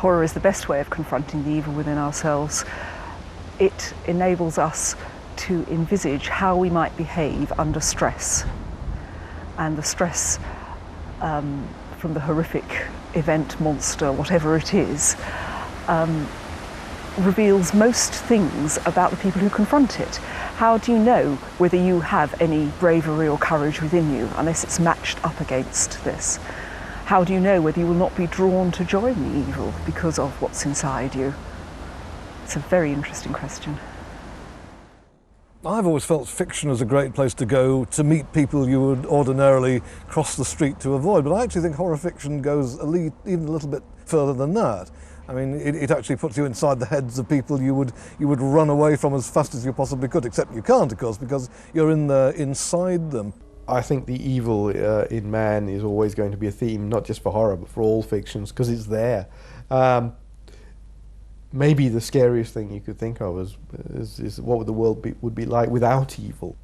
Horror is the best way of confronting the evil within ourselves. It enables us to envisage how we might behave under stress. And the stress from the horrific event, monster, whatever it is, reveals most things about the people who confront it. How do you know whether you have any bravery or courage within you unless it's matched up against this? How do you know whether you will not be drawn to join the evil because of what's inside you? It's a very interesting question. I've always felt fiction is a great place to go to meet people you would ordinarily cross the street to avoid, but I actually think horror fiction goes even a little bit further than that. I mean, it actually puts you inside the heads of people you would run away from as fast as you possibly could, except you can't, of course, because you're inside them. I think the evil in man is always going to be a theme, not just for horror, but for all fictions, because it's there. Maybe the scariest thing you could think of is what would the world would be like without evil.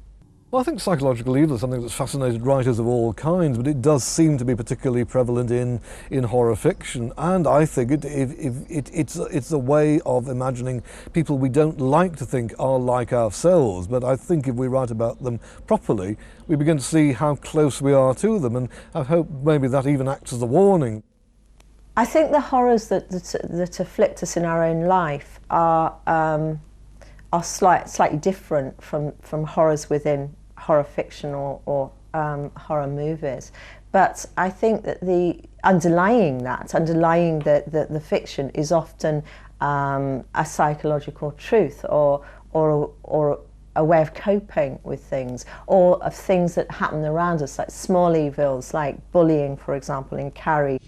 Well, I think psychological evil is something that's fascinated writers of all kinds, but it does seem to be particularly prevalent in horror fiction. And I think it's a way of imagining people we don't like to think are like ourselves. But I think if we write about them properly, we begin to see how close we are to them. And I hope maybe that even acts as a warning. I think the horrors that afflict us in our own life are slightly different from horrors within horror fiction or horror movies. But I think that underlying the fiction is often a psychological truth or a way of coping with things, or of things that happen around us, like small evils, like bullying, for example, in Carrie.